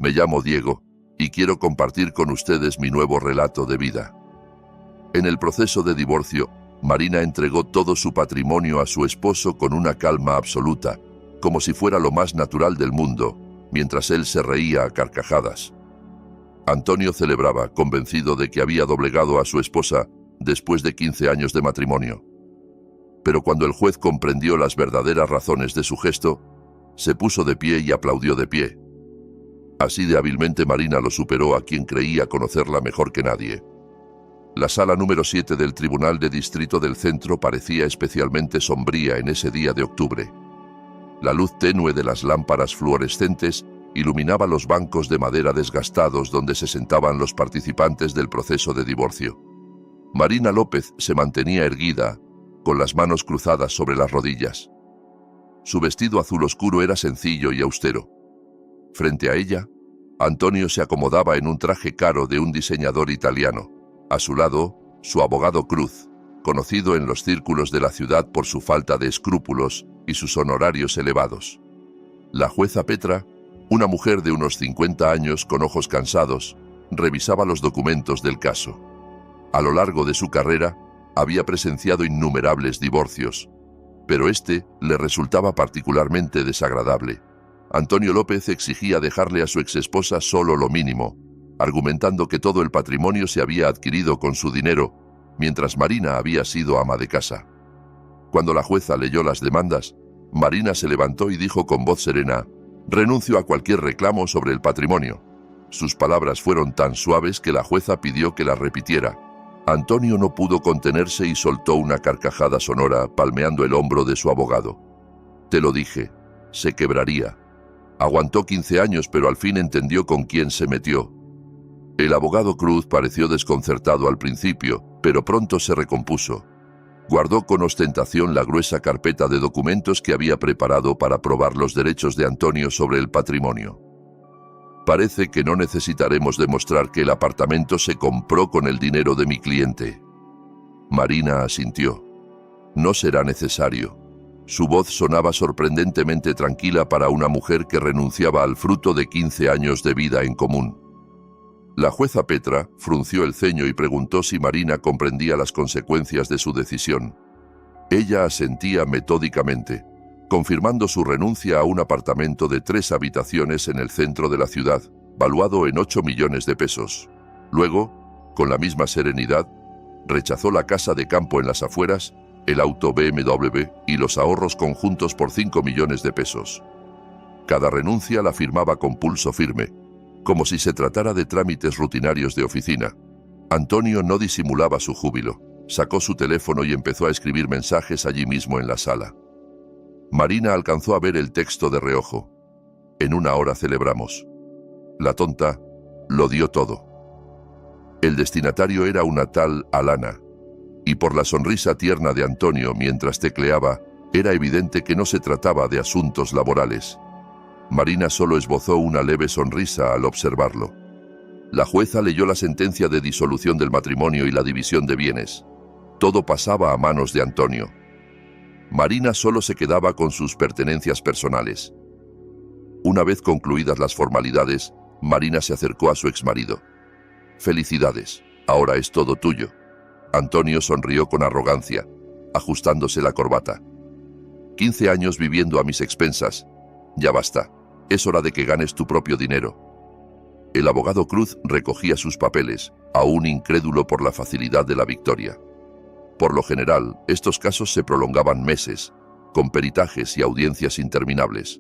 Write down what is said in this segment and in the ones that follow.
Me llamo Diego y quiero compartir con ustedes mi nuevo relato de vida. En el proceso de divorcio, Marina entregó todo su patrimonio a su esposo con una calma absoluta, como si fuera lo más natural del mundo, mientras él se reía a carcajadas. Antonio celebraba, convencido de que había doblegado a su esposa después de 15 años de matrimonio. Pero cuando el juez comprendió las verdaderas razones de su gesto, se puso de pie y aplaudió de pie. Así de hábilmente Marina lo superó a quien creía conocerla mejor que nadie. La sala número 7 del Tribunal de Distrito del Centro parecía especialmente sombría en ese día de octubre. La luz tenue de las lámparas fluorescentes iluminaba los bancos de madera desgastados donde se sentaban los participantes del proceso de divorcio. Marina López se mantenía erguida, con las manos cruzadas sobre las rodillas. Su vestido azul oscuro era sencillo y austero. Frente a ella, Antonio se acomodaba en un traje caro de un diseñador italiano. A su lado, su abogado Cruz, conocido en los círculos de la ciudad por su falta de escrúpulos y sus honorarios elevados. La jueza Petra, una mujer de unos 50 años con ojos cansados, revisaba los documentos del caso. A lo largo de su carrera, había presenciado innumerables divorcios, pero este le resultaba particularmente desagradable. Antonio López exigía dejarle a su exesposa solo lo mínimo, argumentando que todo el patrimonio se había adquirido con su dinero, mientras Marina había sido ama de casa. Cuando la jueza leyó las demandas, Marina se levantó y dijo con voz serena: «Renuncio a cualquier reclamo sobre el patrimonio». Sus palabras fueron tan suaves que la jueza pidió que las repitiera. Antonio no pudo contenerse y soltó una carcajada sonora, palmeando el hombro de su abogado. «Te lo dije, se quebraría». Aguantó 15 años, pero al fin entendió con quién se metió. El abogado Cruz pareció desconcertado al principio, pero pronto se recompuso. Guardó con ostentación la gruesa carpeta de documentos que había preparado para probar los derechos de Antonio sobre el patrimonio. «Parece que no necesitaremos demostrar que el apartamento se compró con el dinero de mi cliente». Marina asintió. «No será necesario». Su voz sonaba sorprendentemente tranquila para una mujer que renunciaba al fruto de 15 años de vida en común. La jueza Petra frunció el ceño y preguntó si Marina comprendía las consecuencias de su decisión. Ella asentía metódicamente, confirmando su renuncia a un apartamento de 3 habitaciones en el centro de la ciudad, valuado en 8 millones de pesos. Luego, con la misma serenidad, rechazó la casa de campo en las afueras, el auto BMW y los ahorros conjuntos por 5 millones de pesos. Cada renuncia la firmaba con pulso firme, como si se tratara de trámites rutinarios de oficina. Antonio no disimulaba su júbilo. Sacó su teléfono y empezó a escribir mensajes allí mismo en la sala. Marina alcanzó a ver el texto de reojo. «En 1 hora celebramos». La tonta lo dio todo. El destinatario era una tal Alana, y por la sonrisa tierna de Antonio mientras tecleaba, era evidente que no se trataba de asuntos laborales. Marina solo esbozó una leve sonrisa al observarlo. La jueza leyó la sentencia de disolución del matrimonio y la división de bienes. Todo pasaba a manos de Antonio. Marina solo se quedaba con sus pertenencias personales. Una vez concluidas las formalidades, Marina se acercó a su exmarido. «Felicidades, ahora es todo tuyo». Antonio sonrió con arrogancia, ajustándose la corbata. «15 años viviendo a mis expensas. Ya basta. Es hora de que ganes tu propio dinero». El abogado Cruz recogía sus papeles, aún incrédulo por la facilidad de la victoria. Por lo general, estos casos se prolongaban meses, con peritajes y audiencias interminables.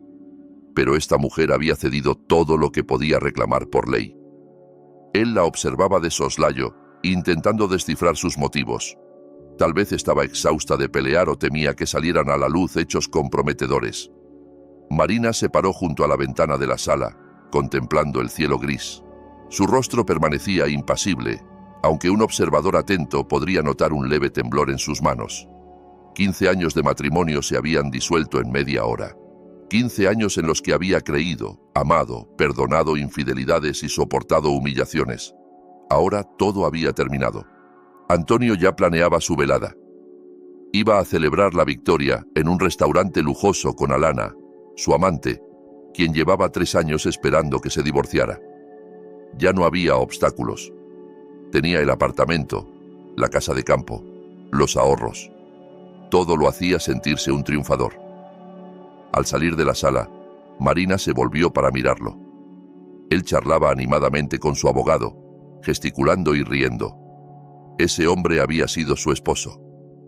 Pero esta mujer había cedido todo lo que podía reclamar por ley. Él la observaba de soslayo, intentando descifrar sus motivos. Tal vez estaba exhausta de pelear o temía que salieran a la luz hechos comprometedores. Marina se paró junto a la ventana de la sala, contemplando el cielo gris. Su rostro permanecía impasible, aunque un observador atento podría notar un leve temblor en sus manos. 15 años de matrimonio se habían disuelto en media hora. 15 años en los que había creído, amado, perdonado infidelidades y soportado humillaciones. Ahora todo había terminado. Antonio ya planeaba su velada. Iba a celebrar la victoria en un restaurante lujoso con Alana, su amante, quien llevaba 3 años esperando que se divorciara. Ya no había obstáculos. Tenía el apartamento, la casa de campo, los ahorros. Todo lo hacía sentirse un triunfador. Al salir de la sala, Marina se volvió para mirarlo. Él charlaba animadamente con su abogado, gesticulando y riendo. Ese hombre había sido su esposo,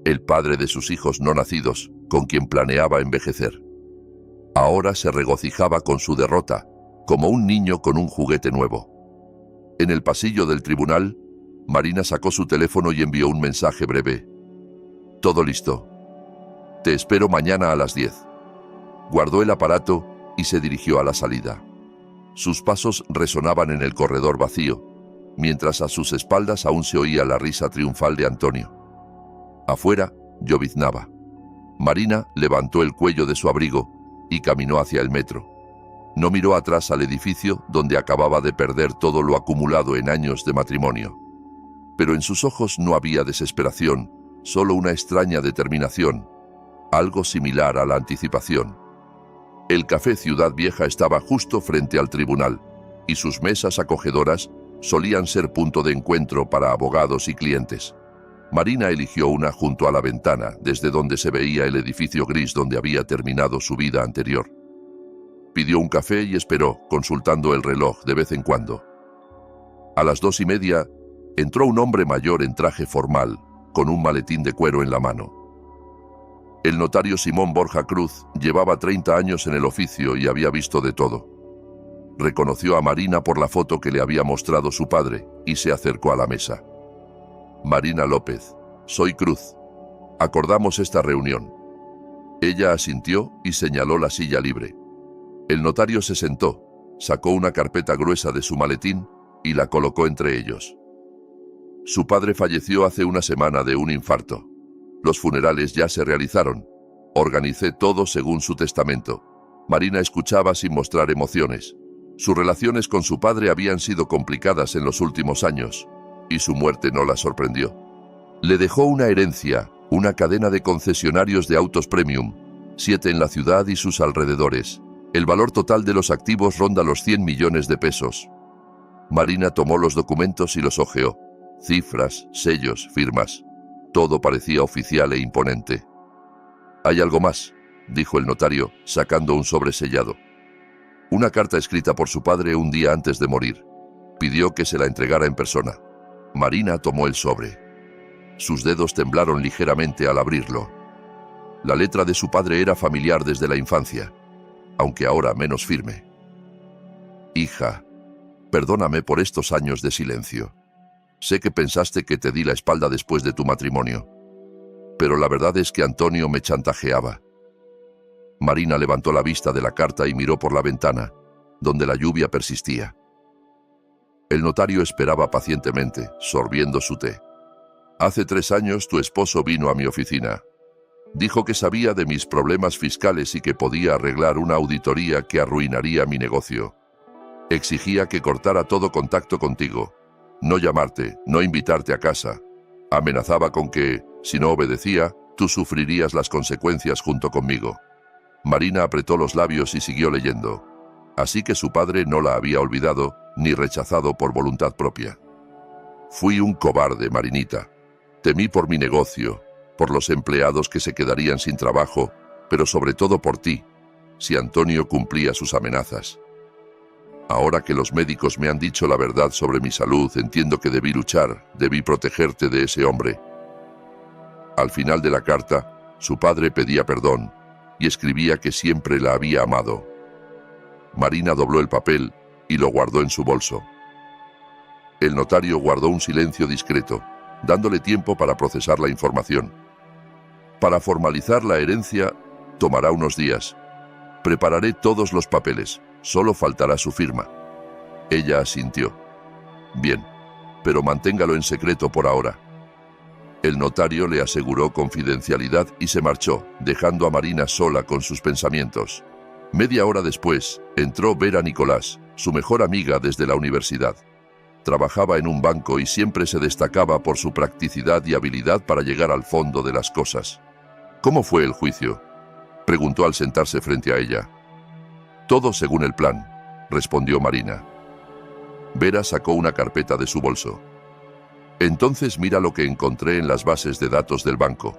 el padre de sus hijos no nacidos, con quien planeaba envejecer. Ahora se regocijaba con su derrota, como un niño con un juguete nuevo. En el pasillo del tribunal, Marina sacó su teléfono y envió un mensaje breve. «Todo listo. Te espero mañana a las 10». Guardó el aparato y se dirigió a la salida. Sus pasos resonaban en el corredor vacío, mientras a sus espaldas aún se oía la risa triunfal de Antonio. Afuera, lloviznaba. Marina levantó el cuello de su abrigo y caminó hacia el metro. No miró atrás al edificio donde acababa de perder todo lo acumulado en años de matrimonio. Pero en sus ojos no había desesperación, solo una extraña determinación, algo similar a la anticipación. El Café Ciudad Vieja estaba justo frente al tribunal, y sus mesas acogedoras solían ser punto de encuentro para abogados y clientes. Marina eligió una junto a la ventana, desde donde se veía el edificio gris donde había terminado su vida anterior. Pidió un café y esperó, consultando el reloj de vez en cuando. A las 2:30, entró un hombre mayor en traje formal, con un maletín de cuero en la mano. El notario Simón Borja Cruz llevaba 30 años en el oficio y había visto de todo. Reconoció a Marina por la foto que le había mostrado su padre y se acercó a la mesa. «Marina López, soy Cruz. Acordamos esta reunión». Ella asintió y señaló la silla libre. El notario se sentó, sacó una carpeta gruesa de su maletín y la colocó entre ellos. Su padre falleció hace una semana de un infarto. Los funerales ya se realizaron. Organicé todo según su testamento. Marina escuchaba sin mostrar emociones. Sus relaciones con su padre habían sido complicadas en los últimos años, y su muerte no la sorprendió. Le dejó una herencia, una cadena de concesionarios de autos premium, 7 en la ciudad y sus alrededores. El valor total de los activos ronda los 100 millones de pesos. Marina tomó los documentos y los hojeó. Cifras, sellos, firmas. Todo parecía oficial e imponente. «Hay algo más», dijo el notario, sacando un sobre sellado. Una carta escrita por su padre un día antes de morir. Pidió que se la entregara en persona. Marina tomó el sobre. Sus dedos temblaron ligeramente al abrirlo. La letra de su padre era familiar desde la infancia, aunque ahora menos firme. «Hija, perdóname por estos años de silencio. Sé que pensaste que te di la espalda después de tu matrimonio, pero la verdad es que Antonio me chantajeaba». Marina levantó la vista de la carta y miró por la ventana, donde la lluvia persistía. El notario esperaba pacientemente, sorbiendo su té. «Hace 3 años tu esposo vino a mi oficina. Dijo que sabía de mis problemas fiscales y que podía arreglar una auditoría que arruinaría mi negocio. Exigía que cortara todo contacto contigo, no llamarte, no invitarte a casa. Amenazaba con que, si no obedecía, tú sufrirías las consecuencias junto conmigo». Marina apretó los labios y siguió leyendo. Así que su padre no la había olvidado ni rechazado por voluntad propia. «Fui un cobarde, Marinita. Temí por mi negocio, por los empleados que se quedarían sin trabajo, pero sobre todo por ti, si Antonio cumplía sus amenazas. Ahora que los médicos me han dicho la verdad sobre mi salud, entiendo que debí luchar, debí protegerte de ese hombre». Al final de la carta, su padre pedía perdón y escribía que siempre la había amado. Marina dobló el papel y lo guardó en su bolso. El notario guardó un silencio discreto, dándole tiempo para procesar la información. «Para formalizar la herencia, tomará unos días. Prepararé todos los papeles, solo faltará su firma». Ella asintió. «Bien, pero manténgalo en secreto por ahora». El notario le aseguró confidencialidad y se marchó, dejando a Marina sola con sus pensamientos. Media hora después, entró Vera Nicolás, su mejor amiga desde la universidad. Trabajaba en un banco y siempre se destacaba por su practicidad y habilidad para llegar al fondo de las cosas. «¿Cómo fue el juicio?», preguntó al sentarse frente a ella. Todo según el plan, respondió Marina. Vera sacó una carpeta de su bolso. Entonces mira lo que encontré en las bases de datos del banco.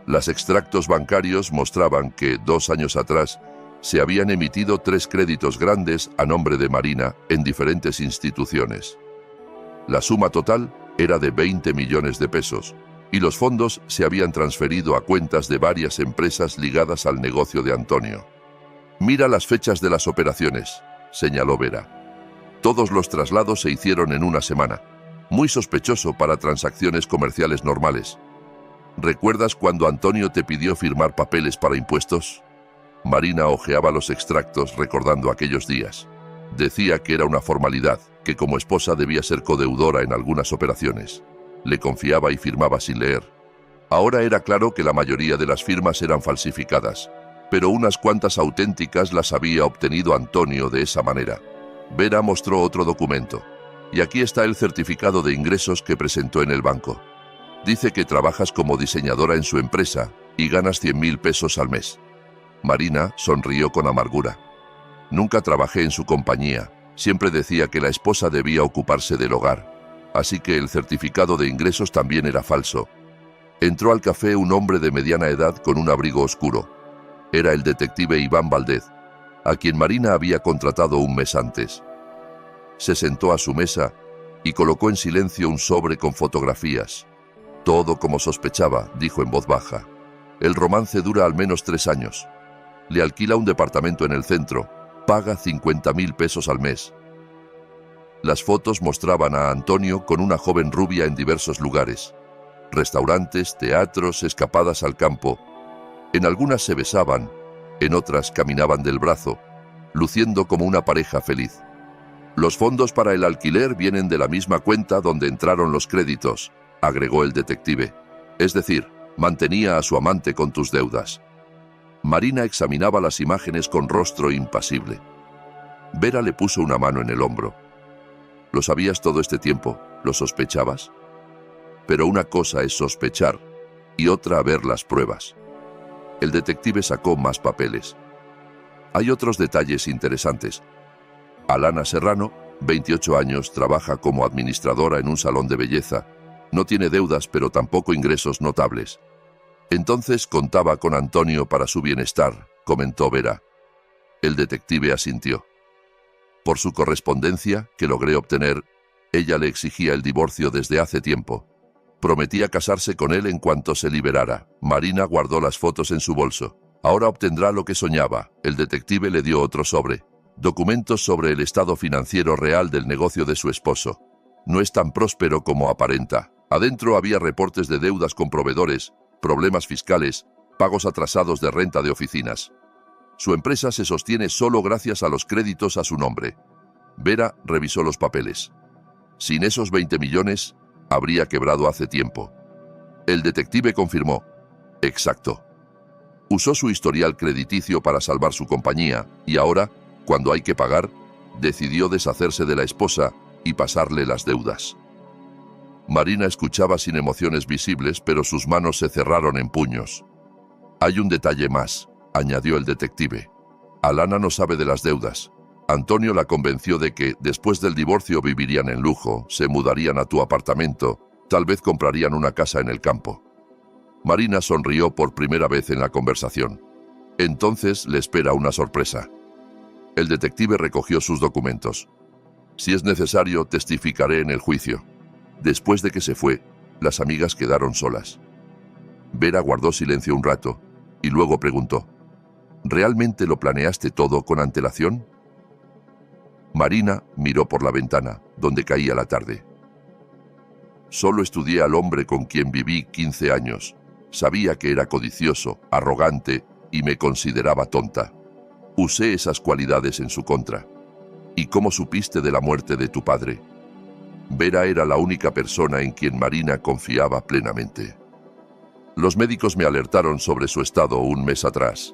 Los extractos bancarios mostraban que 2 años atrás se habían emitido 3 créditos grandes a nombre de Marina en diferentes instituciones. La suma total era de 20 millones de pesos y los fondos se habían transferido a cuentas de varias empresas ligadas al negocio de Antonio. Mira las fechas de las operaciones, señaló Vera. Todos los traslados se hicieron en una semana, muy sospechoso para transacciones comerciales normales. ¿Recuerdas cuando Antonio te pidió firmar papeles para impuestos? Marina hojeaba los extractos recordando aquellos días. Decía que era una formalidad, que como esposa debía ser codeudora en algunas operaciones. Le confiaba y firmaba sin leer. Ahora era claro que la mayoría de las firmas eran falsificadas, pero unas cuantas auténticas las había obtenido Antonio de esa manera. Vera mostró otro documento. Y aquí está el certificado de ingresos que presentó en el banco. Dice que trabajas como diseñadora en su empresa y ganas 100.000 pesos al mes. Marina sonrió con amargura. Nunca trabajé en su compañía. Siempre decía que la esposa debía ocuparse del hogar. Así que el certificado de ingresos también era falso. Entró al café un hombre de mediana edad con un abrigo oscuro. Era el detective Iván Valdez, a quien Marina había contratado un mes antes. Se sentó a su mesa y colocó en silencio un sobre con fotografías. Todo como sospechaba, dijo en voz baja. El romance dura al menos 3 años. Le alquila un departamento en el centro. Paga 50.000 pesos al mes. Las fotos mostraban a Antonio con una joven rubia en diversos lugares. Restaurantes, teatros, escapadas al campo. En algunas se besaban, en otras caminaban del brazo, luciendo como una pareja feliz. Los fondos para el alquiler vienen de la misma cuenta donde entraron los créditos, agregó el detective. Es decir, mantenía a su amante con tus deudas. Marina examinaba las imágenes con rostro impasible. Vera le puso una mano en el hombro. ¿Lo sabías todo este tiempo? ¿Lo sospechabas? Pero una cosa es sospechar y otra ver las pruebas. El detective sacó más papeles. Hay otros detalles interesantes. Alana Serrano, 28 años, trabaja como administradora en un salón de belleza. No tiene deudas, pero tampoco ingresos notables. Entonces contaba con Antonio para su bienestar, comentó Vera. El detective asintió. Por su correspondencia, que logré obtener, ella le exigía el divorcio desde hace tiempo. Prometía casarse con él en cuanto se liberara. Marina guardó las fotos en su bolso. Ahora obtendrá lo que soñaba. El detective le dio otro sobre. Documentos sobre el estado financiero real del negocio de su esposo. No es tan próspero como aparenta. Adentro había reportes de deudas con proveedores, problemas fiscales, pagos atrasados de renta de oficinas. Su empresa se sostiene solo gracias a los créditos a su nombre. Vera revisó los papeles. Sin esos 20 millones, habría quebrado hace tiempo. El detective confirmó. Exacto. Usó su historial crediticio para salvar su compañía y ahora, cuando hay que pagar, decidió deshacerse de la esposa y pasarle las deudas. Marina escuchaba sin emociones visibles, pero sus manos se cerraron en puños. Hay un detalle más, añadió el detective. Alana no sabe de las deudas. Antonio la convenció de que, después del divorcio, vivirían en lujo, se mudarían a tu apartamento, tal vez comprarían una casa en el campo. Marina sonrió por primera vez en la conversación. Entonces le espera una sorpresa. El detective recogió sus documentos. Si es necesario, testificaré en el juicio. Después de que se fue, las amigas quedaron solas. Vera guardó silencio un rato y luego preguntó: ¿realmente lo planeaste todo con antelación? Marina miró por la ventana, donde caía la tarde. Solo estudié al hombre con quien viví 15 años. Sabía que era codicioso, arrogante y me consideraba tonta. Usé esas cualidades en su contra. ¿Y cómo supiste de la muerte de tu padre? Vera era la única persona en quien Marina confiaba plenamente. Los médicos me alertaron sobre su estado un mes atrás.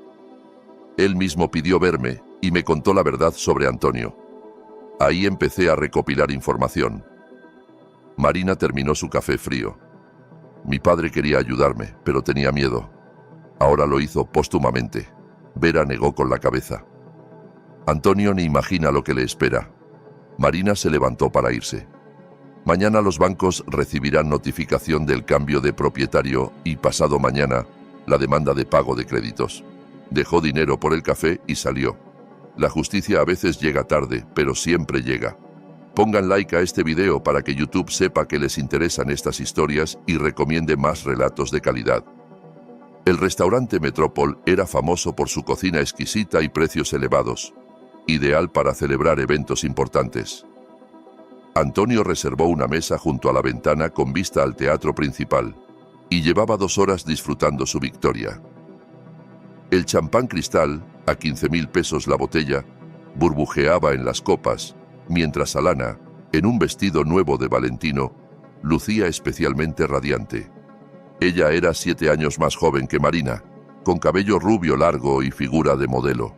Él mismo pidió verme y me contó la verdad sobre Antonio. Ahí empecé a recopilar información. Marina terminó su café frío. Mi padre quería ayudarme, pero tenía miedo. Ahora lo hizo póstumamente. Vera negó con la cabeza. Antonio ni imagina lo que le espera. Marina se levantó para irse. Mañana los bancos recibirán notificación del cambio de propietario y pasado mañana la demanda de pago de créditos. Dejó dinero por el café y salió. La justicia a veces llega tarde, pero siempre llega. Pongan like a este video para que YouTube sepa que les interesan estas historias y recomiende más relatos de calidad. El restaurante Metropol era famoso por su cocina exquisita y precios elevados, ideal para celebrar eventos importantes. Antonio reservó una mesa junto a la ventana con vista al teatro principal y llevaba 2 horas disfrutando su victoria. El champán Cristal, a 15.000 pesos la botella, burbujeaba en las copas, mientras Alana, en un vestido nuevo de Valentino, lucía especialmente radiante. Ella era 7 años más joven que Marina, con cabello rubio largo y figura de modelo.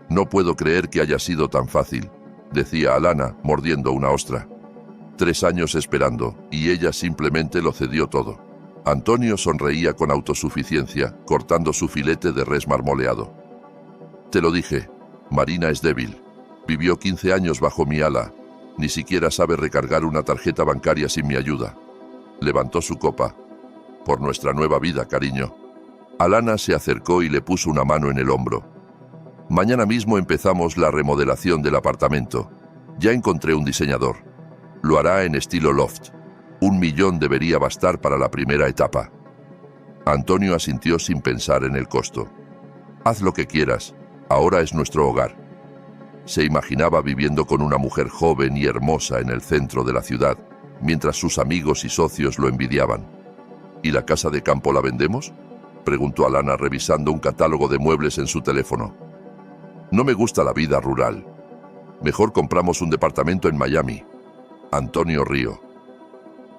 «No puedo creer que haya sido tan fácil», decía Alana, mordiendo una ostra. 3 años esperando, y ella simplemente lo cedió todo. Antonio sonreía con autosuficiencia, cortando su filete de res marmoleado. «Te lo dije, Marina es débil. Vivió 15 años bajo mi ala. Ni siquiera sabe recargar una tarjeta bancaria sin mi ayuda». Levantó su copa. «Por nuestra nueva vida, cariño». Alana se acercó y le puso una mano en el hombro. «Mañana mismo empezamos la remodelación del apartamento. Ya encontré un diseñador. Lo hará en estilo loft. 1 millón debería bastar para la primera etapa». Antonio asintió sin pensar en el costo. «Haz lo que quieras. Ahora es nuestro hogar». Se imaginaba viviendo con una mujer joven y hermosa en el centro de la ciudad, mientras sus amigos y socios lo envidiaban. «¿Y la casa de campo la vendemos?», preguntó Alana revisando un catálogo de muebles en su teléfono. «No me gusta la vida rural. Mejor compramos un departamento en Miami». Antonio rió.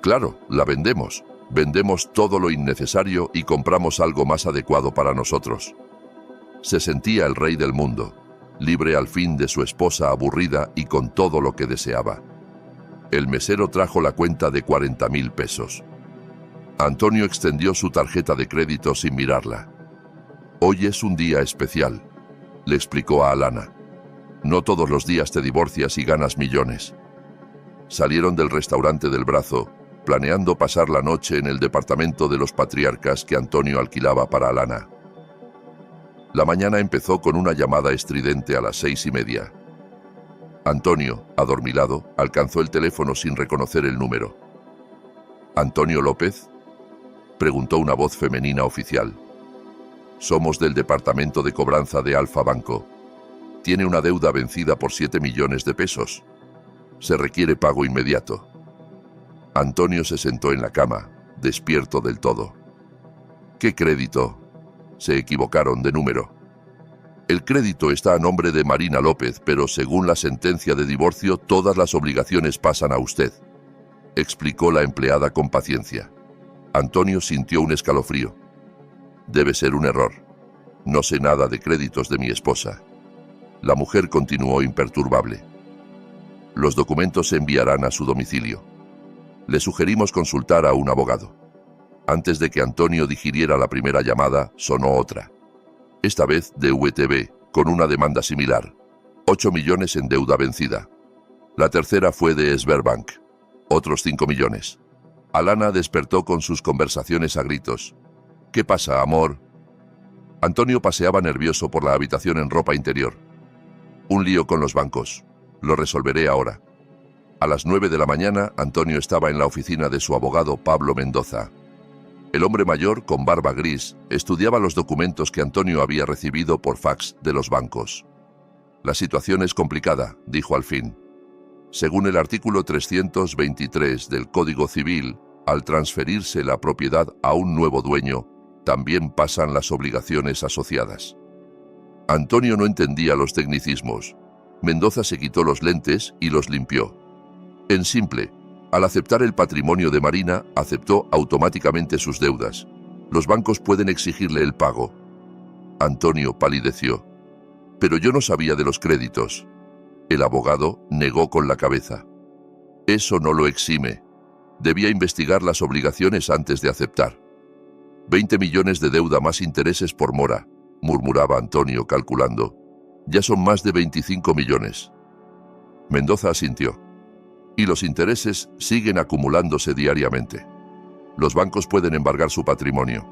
«Claro, la vendemos. Vendemos todo lo innecesario y compramos algo más adecuado para nosotros». Se sentía el rey del mundo, libre al fin de su esposa aburrida y con todo lo que deseaba. El mesero trajo la cuenta de 40.000 pesos. Antonio extendió su tarjeta de crédito sin mirarla. «Hoy es un día especial», le explicó a Alana. «No todos los días te divorcias y ganas millones». Salieron del restaurante del Brazo, planeando pasar la noche en el departamento de los patriarcas que Antonio alquilaba para Alana. La mañana empezó con una llamada estridente a las 6:30. Antonio, adormilado, alcanzó el teléfono sin reconocer el número. «¿Antonio López?», preguntó una voz femenina oficial. «Somos del departamento de cobranza de Alfa Banco. Tiene una deuda vencida por 7 millones de pesos. Se requiere pago inmediato». Antonio se sentó en la cama, despierto del todo. «¿Qué crédito?». Se equivocaron de número. «El crédito está a nombre de Marina López, pero según la sentencia de divorcio, todas las obligaciones pasan a usted», explicó la empleada con paciencia. Antonio sintió un escalofrío. «Debe ser un error. No sé nada de créditos de mi esposa». La mujer continuó imperturbable. «Los documentos se enviarán a su domicilio. Le sugerimos consultar a un abogado». Antes de que Antonio digiriera la primera llamada, sonó otra. Esta vez de VTB, con una demanda similar. 8 millones en deuda vencida. La tercera fue de Sberbank. Otros 5 millones. Alana despertó con sus conversaciones a gritos. «¿Qué pasa, amor?». Antonio paseaba nervioso por la habitación en ropa interior. «Un lío con los bancos. Lo resolveré ahora». A las 9 de la mañana, Antonio estaba en la oficina de su abogado Pablo Mendoza. El hombre mayor, con barba gris, estudiaba los documentos que Antonio había recibido por fax de los bancos. «La situación es complicada», dijo al fin. Según el artículo 323 del Código Civil, al transferirse la propiedad a un nuevo dueño, también pasan las obligaciones asociadas. Antonio no entendía los tecnicismos. Mendoza se quitó los lentes y los limpió. En simple, al aceptar el patrimonio de Marina, aceptó automáticamente sus deudas. Los bancos pueden exigirle el pago. Antonio palideció. «Pero yo no sabía de los créditos». El abogado negó con la cabeza. «Eso no lo exime. Debía investigar las obligaciones antes de aceptar». 20 millones de deuda más intereses por mora, murmuraba Antonio calculando. Ya son más de 25 millones. Mendoza asintió. Y los intereses siguen acumulándose diariamente. Los bancos pueden embargar su patrimonio.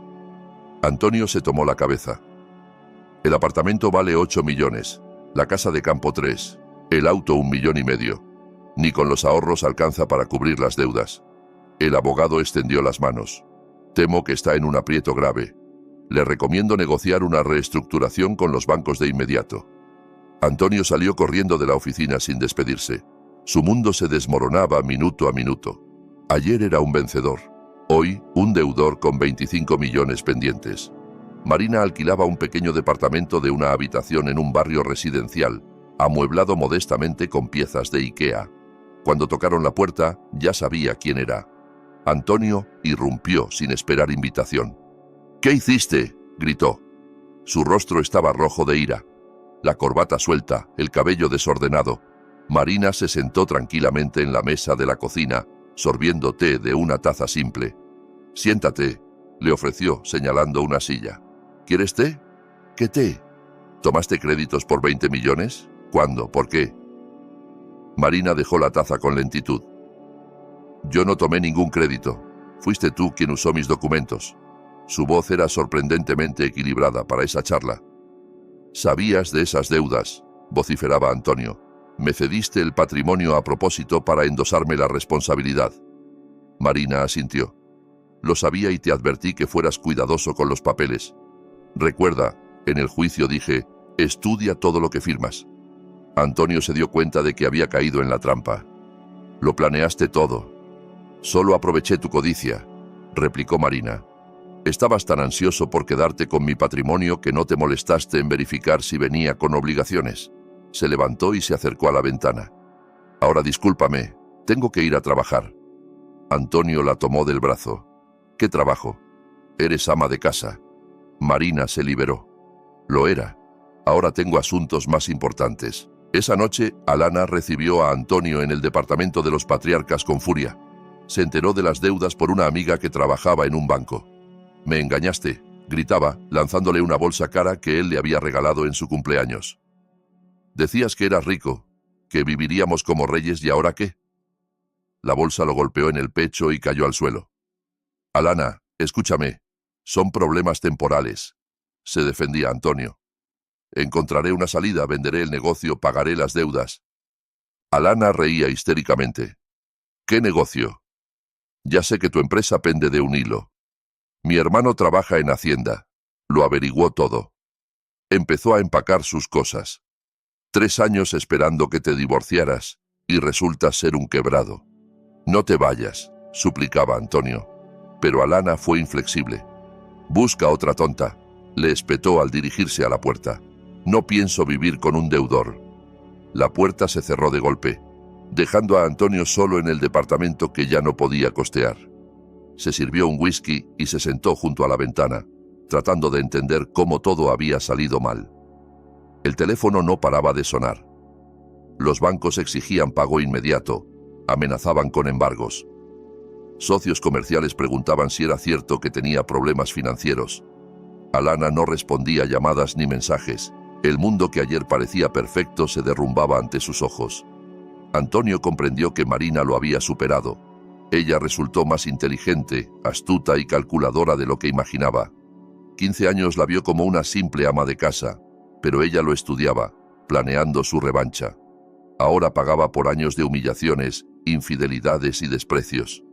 Antonio se tomó la cabeza. El apartamento vale 8 millones, la casa de campo 3, el auto 1,5 millones. Ni con los ahorros alcanza para cubrir las deudas. El abogado extendió las manos. Temo que está en un aprieto grave. Le recomiendo negociar una reestructuración con los bancos de inmediato. Antonio salió corriendo de la oficina sin despedirse. Su mundo se desmoronaba minuto a minuto. Ayer era un vencedor. Hoy, un deudor con 25 millones pendientes. Marina alquilaba un pequeño departamento de una habitación en un barrio residencial, amueblado modestamente con piezas de IKEA. Cuando tocaron la puerta, ya sabía quién era. Antonio irrumpió sin esperar invitación. «¿Qué hiciste?», gritó. Su rostro estaba rojo de ira. La corbata suelta, el cabello desordenado. Marina se sentó tranquilamente en la mesa de la cocina, sorbiendo té de una taza simple. «Siéntate», le ofreció, señalando una silla. «¿Quieres té?». «¿Qué té?». «¿Tomaste créditos por 20 millones? ¿Cuándo? ¿Por qué?». Marina dejó la taza con lentitud. «Yo no tomé ningún crédito. Fuiste tú quien usó mis documentos». Su voz era sorprendentemente equilibrada para esa charla. «Sabías de esas deudas», vociferaba Antonio. «Me cediste el patrimonio a propósito para endosarme la responsabilidad». Marina asintió. «Lo sabía y te advertí que fueras cuidadoso con los papeles. Recuerda, en el juicio dije, estudia todo lo que firmas». Antonio se dio cuenta de que había caído en la trampa. «Lo planeaste todo». «Solo aproveché tu codicia», replicó Marina. «Estabas tan ansioso por quedarte con mi patrimonio que no te molestaste en verificar si venía con obligaciones». Se levantó y se acercó a la ventana. «Ahora discúlpame, tengo que ir a trabajar». Antonio la tomó del brazo. «¿Qué trabajo?». «Eres ama de casa». Marina se liberó. «Lo era. Ahora tengo asuntos más importantes». Esa noche, Alana recibió a Antonio en el departamento de los patriarcas con furia. Se enteró de las deudas por una amiga que trabajaba en un banco. «Me engañaste», gritaba, lanzándole una bolsa cara que él le había regalado en su cumpleaños. «Decías que eras rico, que viviríamos como reyes, ¿y ahora qué?». La bolsa lo golpeó en el pecho y cayó al suelo. «Alana, escúchame. Son problemas temporales», se defendía Antonio. «Encontraré una salida, venderé el negocio, pagaré las deudas». Alana reía histéricamente. «¿Qué negocio?». «Ya sé que tu empresa pende de un hilo. Mi hermano trabaja en Hacienda. Lo averiguó todo. Empezó a empacar sus cosas. 3 años esperando que te divorciaras, y resulta ser un quebrado». «No te vayas», suplicaba Antonio. Pero Alana fue inflexible. «Busca otra tonta», le espetó al dirigirse a la puerta. «No pienso vivir con un deudor». La puerta se cerró de golpe, dejando a Antonio solo en el departamento que ya no podía costear. Se sirvió un whisky y se sentó junto a la ventana, tratando de entender cómo todo había salido mal. El teléfono no paraba de sonar. Los bancos exigían pago inmediato, amenazaban con embargos. Socios comerciales preguntaban si era cierto que tenía problemas financieros. Alana no respondía llamadas ni mensajes. El mundo que ayer parecía perfecto se derrumbaba ante sus ojos. Antonio comprendió que Marina lo había superado. Ella resultó más inteligente, astuta y calculadora de lo que imaginaba. 15 años la vio como una simple ama de casa, pero ella lo estudiaba, planeando su revancha. Ahora pagaba por años de humillaciones, infidelidades y desprecios.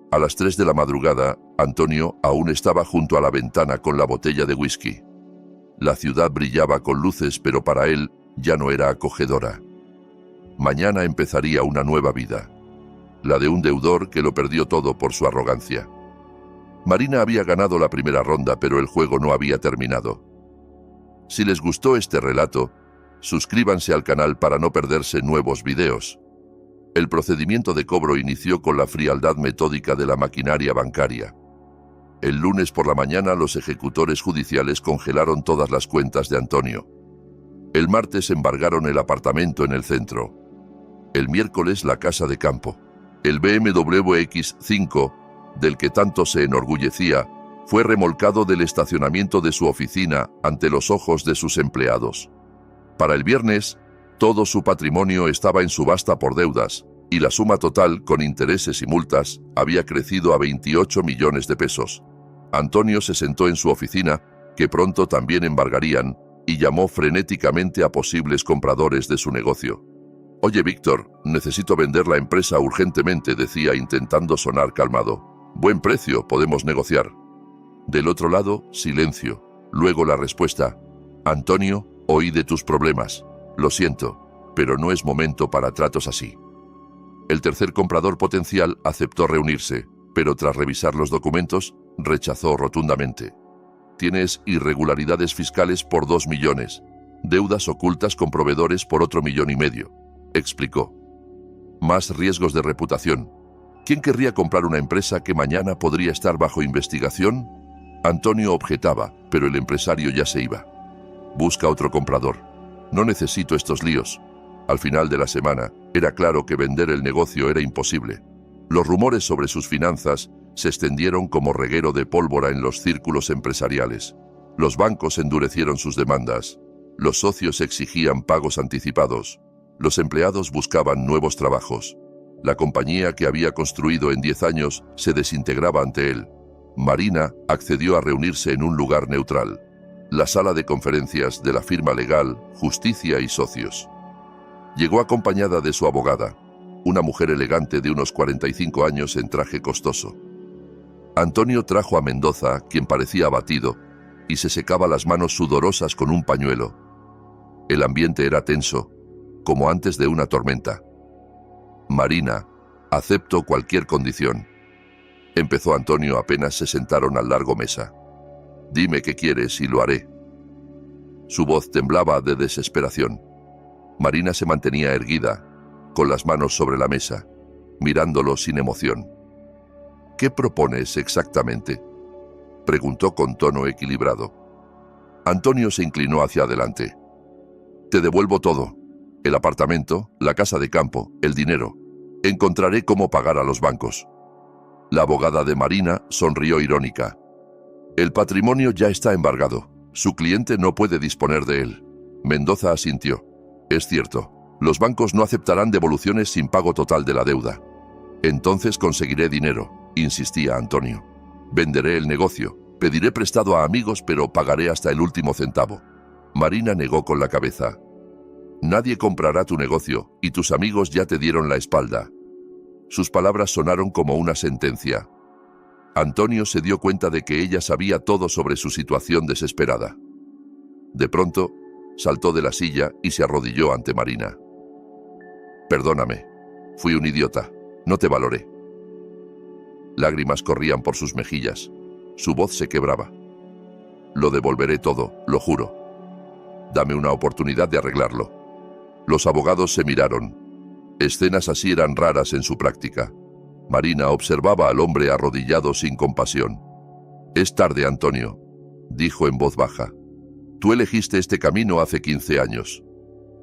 A las 3 de la madrugada, Antonio aún estaba junto a la ventana con la botella de whisky. La ciudad brillaba con luces, pero para él ya no era acogedora. Mañana empezaría una nueva vida, la de un deudor que lo perdió todo por su arrogancia. Marina había ganado la primera ronda, pero el juego no había terminado. Si les gustó este relato, suscríbanse al canal para no perderse nuevos videos. El procedimiento de cobro inició con la frialdad metódica de la maquinaria bancaria. El lunes por la mañana los ejecutores judiciales congelaron todas las cuentas de Antonio. El martes embargaron el apartamento en el centro. El miércoles la casa de campo. El BMW X5, del que tanto se enorgullecía, fue remolcado del estacionamiento de su oficina ante los ojos de sus empleados. Para el viernes, todo su patrimonio estaba en subasta por deudas, y la suma total, con intereses y multas, había crecido a 28 millones de pesos. Antonio se sentó en su oficina, que pronto también embargarían, y llamó frenéticamente a posibles compradores de su negocio. «Oye, Víctor, necesito vender la empresa urgentemente», decía intentando sonar calmado. «Buen precio, podemos negociar». Del otro lado, silencio. Luego la respuesta: «Antonio, oí de tus problemas. Lo siento, pero no es momento para tratos así». El tercer comprador potencial aceptó reunirse, pero tras revisar los documentos, rechazó rotundamente. «Tienes irregularidades fiscales por 2 millones, deudas ocultas con proveedores por otro 1,5 millones», explicó. «Más riesgos de reputación. ¿Quién querría comprar una empresa que mañana podría estar bajo investigación?». Antonio objetaba, pero el empresario ya se iba. «Busca otro comprador. No necesito estos líos». Al final de la semana, era claro que vender el negocio era imposible. Los rumores sobre sus finanzas se extendieron como reguero de pólvora en los círculos empresariales. Los bancos endurecieron sus demandas. Los socios exigían pagos anticipados. Los empleados buscaban nuevos trabajos. La compañía que había construido en 10 años se desintegraba ante él. Marina accedió a reunirse en un lugar neutral, la sala de conferencias de la firma legal Justicia y Socios. Llegó acompañada de su abogada, una mujer elegante de unos 45 años en traje costoso. Antonio trajo a Mendoza, quien parecía abatido, y se secaba las manos sudorosas con un pañuelo. El ambiente era tenso, como antes de una tormenta. «Marina, acepto cualquier condición», empezó Antonio apenas se sentaron al largo mesa. «Dime qué quieres y lo haré». Su voz temblaba de desesperación. Marina se mantenía erguida, con las manos sobre la mesa, mirándolo sin emoción. «¿Qué propones exactamente?», preguntó con tono equilibrado. Antonio se inclinó hacia adelante. «Te devuelvo todo. El apartamento, la casa de campo, el dinero. Encontraré cómo pagar a los bancos». La abogada de Marina sonrió irónica. «El patrimonio ya está embargado. Su cliente no puede disponer de él». Mendoza asintió. «Es cierto. Los bancos no aceptarán devoluciones sin pago total de la deuda». «Entonces conseguiré dinero», insistía Antonio. «Venderé el negocio. Pediré prestado a amigos, pero pagaré hasta el último centavo». Marina negó con la cabeza. «Nadie comprará tu negocio, y tus amigos ya te dieron la espalda». Sus palabras sonaron como una sentencia. Antonio se dio cuenta de que ella sabía todo sobre su situación desesperada. De pronto, saltó de la silla y se arrodilló ante Marina. «Perdóname, fui un idiota, no te valoré». Lágrimas corrían por sus mejillas, su voz se quebraba. «Lo devolveré todo, lo juro. Dame una oportunidad de arreglarlo». Los abogados se miraron. Escenas así eran raras en su práctica. Marina observaba al hombre arrodillado sin compasión. «Es tarde, Antonio», dijo en voz baja. «Tú elegiste este camino hace 15 años».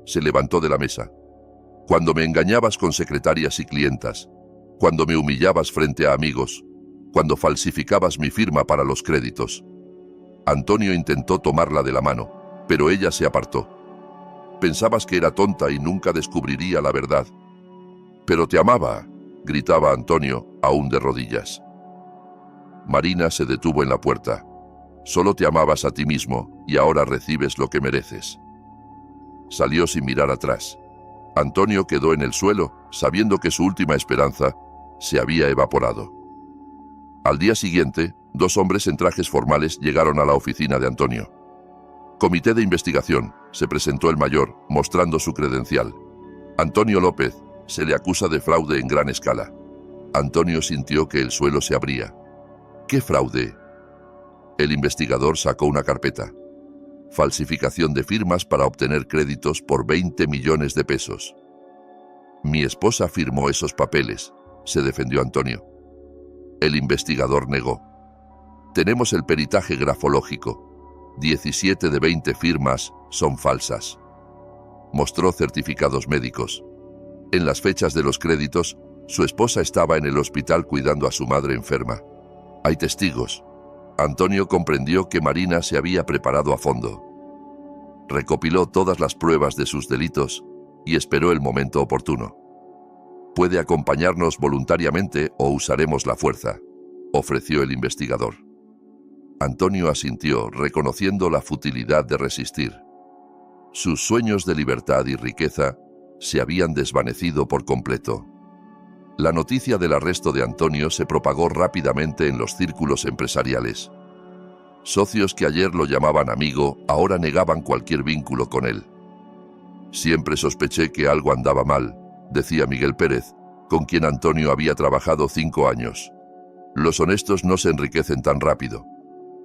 Se levantó de la mesa. «Cuando me engañabas con secretarias y clientas, cuando me humillabas frente a amigos, cuando falsificabas mi firma para los créditos». Antonio intentó tomarla de la mano, pero ella se apartó. «Pensabas que era tonta y nunca descubriría la verdad». «Pero te amaba», gritaba Antonio, aún de rodillas. Marina se detuvo en la puerta. «Solo te amabas a ti mismo y ahora recibes lo que mereces». Salió sin mirar atrás. Antonio quedó en el suelo, sabiendo que su última esperanza se había evaporado. Al día siguiente, 2 hombres en trajes formales llegaron a la oficina de Antonio. «Comité de investigación», se presentó el mayor, mostrando su credencial. «Antonio López, se le acusa de fraude en gran escala». Antonio sintió que el suelo se abría. «¿Qué fraude?». El investigador sacó una carpeta. «Falsificación de firmas para obtener créditos por 20 millones de pesos». «Mi esposa firmó esos papeles», se defendió Antonio. El investigador negó. «Tenemos el peritaje grafológico. 17 de 20 firmas son falsas». Mostró certificados médicos. En las fechas de los créditos, su esposa estaba en el hospital cuidando a su madre enferma. Hay testigos. Antonio comprendió que Marina se había preparado a fondo. recopiló todas las pruebas de sus delitos y esperó el momento oportuno. «Puede acompañarnos voluntariamente o usaremos la fuerza», ofreció el investigador. Antonio asintió, reconociendo la futilidad de resistir. Sus sueños de libertad y riqueza se habían desvanecido por completo. La noticia del arresto de Antonio se propagó rápidamente en los círculos empresariales. Socios que ayer lo llamaban amigo, ahora negaban cualquier vínculo con él. «Siempre sospeché que algo andaba mal», decía Miguel Pérez, con quien Antonio había trabajado 5 años. «Los honestos no se enriquecen tan rápido».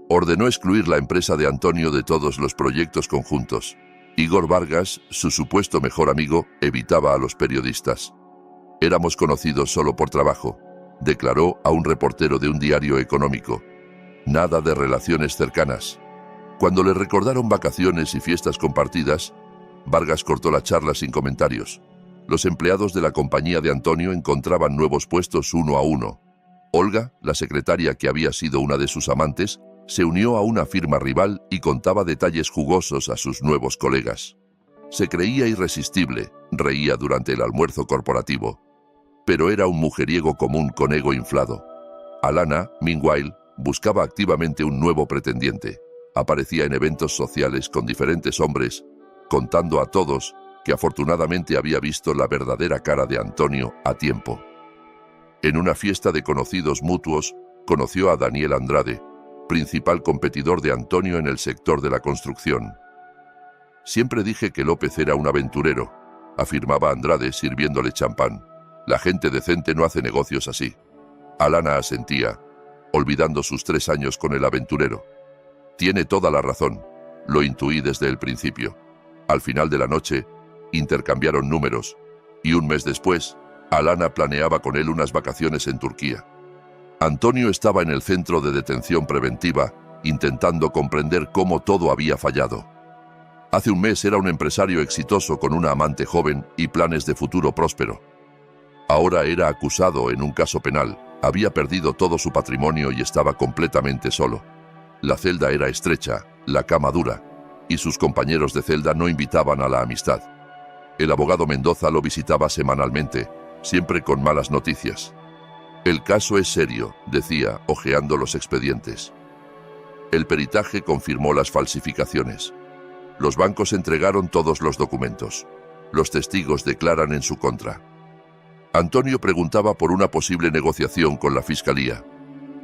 Ordenó excluir la empresa de Antonio de todos los proyectos conjuntos. Igor Vargas, su supuesto mejor amigo, evitaba a los periodistas. «Éramos conocidos solo por trabajo», declaró a un reportero de un diario económico. «Nada de relaciones cercanas». Cuando le recordaron vacaciones y fiestas compartidas, Vargas cortó la charla sin comentarios. Los empleados de la compañía de Antonio encontraban nuevos puestos uno a uno. Olga, la secretaria que había sido una de sus amantes, se unió a una firma rival y contaba detalles jugosos a sus nuevos colegas. Se creía irresistible, reía durante el almuerzo corporativo. Pero era un mujeriego común con ego inflado. Alana, meanwhile, buscaba activamente un nuevo pretendiente. Aparecía en eventos sociales con diferentes hombres, contando a todos que afortunadamente había visto la verdadera cara de Antonio a tiempo. En una fiesta de conocidos mutuos, conoció a Daniel Andrade, principal competidor de Antonio en el sector de la construcción. «Siempre dije que López era un aventurero», afirmaba Andrade sirviéndole champán. «La gente decente no hace negocios así». Alana asentía, olvidando sus 3 años con el aventurero. «Tiene toda la razón, lo intuí desde el principio». Al final de la noche, intercambiaron números, y un mes después, Alana planeaba con él unas vacaciones en Turquía. Antonio estaba en el centro de detención preventiva, intentando comprender cómo todo había fallado. Hace un mes era un empresario exitoso con una amante joven y planes de futuro próspero. Ahora era acusado en un caso penal, había perdido todo su patrimonio y estaba completamente solo. La celda era estrecha, la cama dura, y sus compañeros de celda no invitaban a la amistad. El abogado Mendoza lo visitaba semanalmente, siempre con malas noticias. «El caso es serio», decía, hojeando los expedientes. El peritaje confirmó las falsificaciones. Los bancos entregaron todos los documentos. Los testigos declaran en su contra. Antonio preguntaba por una posible negociación con la fiscalía,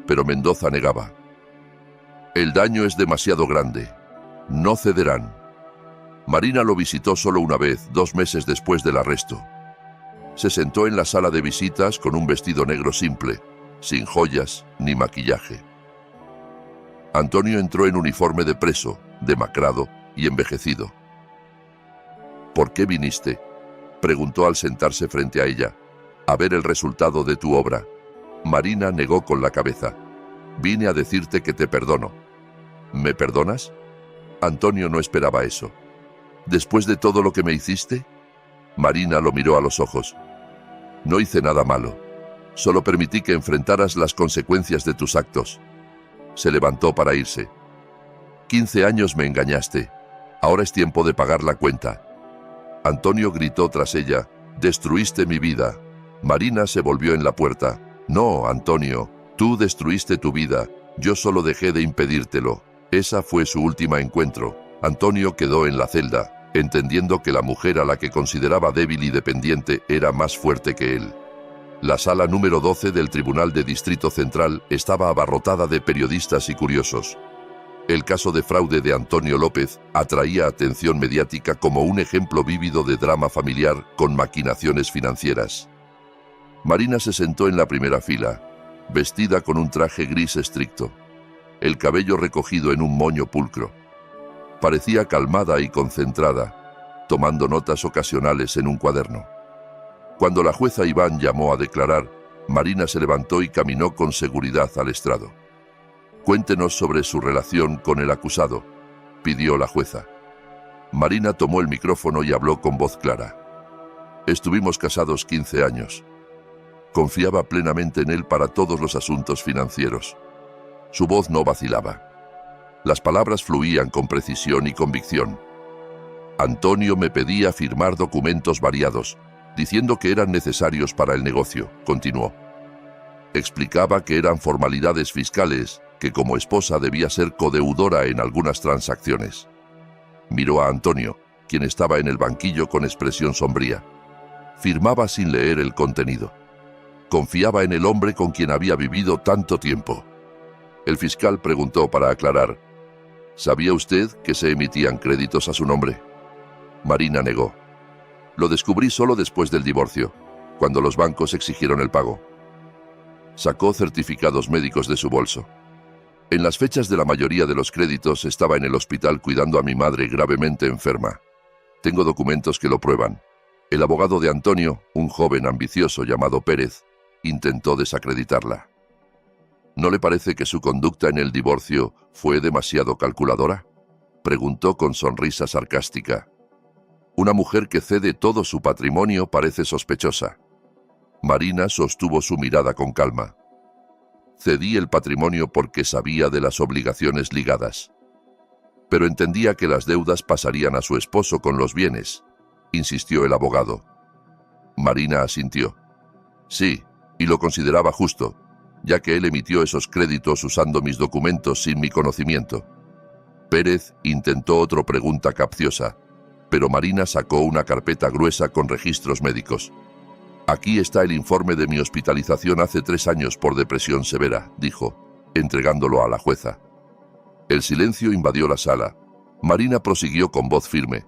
pero Mendoza negaba. «El daño es demasiado grande. No cederán». Marina lo visitó solo una vez, 2 meses después del arresto. Se sentó en la sala de visitas con un vestido negro simple, sin joyas ni maquillaje. Antonio entró en uniforme de preso, demacrado y envejecido. «¿Por qué viniste?», preguntó al sentarse frente a ella. «A ver el resultado de tu obra». Marina negó con la cabeza. «Vine a decirte que te perdono». «¿Me perdonas?». Antonio no esperaba eso. «¿Después de todo lo que me hiciste?». Marina lo miró a los ojos. «No hice nada malo. Solo permití que enfrentaras las consecuencias de tus actos». Se levantó para irse. «15 años me engañaste. Ahora es tiempo de pagar la cuenta». Antonio gritó tras ella. «Destruiste mi vida». Marina se volvió en la puerta. «No, Antonio, tú destruiste tu vida. Yo solo dejé de impedírtelo». Esa fue su última encuentro. Antonio quedó en la celda, entendiendo que la mujer a la que consideraba débil y dependiente era más fuerte que él. La sala número 12 del Tribunal de Distrito Central estaba abarrotada de periodistas y curiosos. El caso de fraude de Antonio López atraía atención mediática como un ejemplo vívido de drama familiar con maquinaciones financieras. Marina se sentó en la primera fila, vestida con un traje gris estricto, el cabello recogido en un moño pulcro. Parecía calmada y concentrada, tomando notas ocasionales en un cuaderno. Cuando la jueza Iván llamó a declarar, Marina se levantó y caminó con seguridad al estrado. «Cuéntenos sobre su relación con el acusado», pidió la jueza. Marina tomó el micrófono y habló con voz clara. «Estuvimos casados 15 años. Confiaba plenamente en él para todos los asuntos financieros». Su voz no vacilaba. Las palabras fluían con precisión y convicción. Antonio me pedía firmar documentos variados, diciendo que eran necesarios para el negocio, continuó. Explicaba que eran formalidades fiscales, que como esposa debía ser codeudora en algunas transacciones. Miró a Antonio, quien estaba en el banquillo con expresión sombría. Firmaba sin leer el contenido. Confiaba en el hombre con quien había vivido tanto tiempo. El fiscal preguntó para aclarar: ¿sabía usted que se emitían créditos a su nombre? Marina negó. Lo descubrí solo después del divorcio, cuando los bancos exigieron el pago. Sacó certificados médicos de su bolso. En las fechas de la mayoría de los créditos estaba en el hospital cuidando a mi madre gravemente enferma. Tengo documentos que lo prueban. El abogado de Antonio, un joven ambicioso llamado Pérez, intentó desacreditarla. ¿No le parece que su conducta en el divorcio fue demasiado calculadora?, preguntó con sonrisa sarcástica. Una mujer que cede todo su patrimonio parece sospechosa. Marina sostuvo su mirada con calma. Cedí el patrimonio porque sabía de las obligaciones ligadas. Pero entendía que las deudas pasarían a su esposo con los bienes, insistió el abogado. Marina asintió. Sí, y lo consideraba justo, ya que él emitió esos créditos usando mis documentos sin mi conocimiento. Pérez intentó otra pregunta capciosa, pero Marina sacó una carpeta gruesa con registros médicos. Aquí está el informe de mi hospitalización hace 3 años por depresión severa, dijo, entregándolo a la jueza. El silencio invadió la sala. Marina prosiguió con voz firme.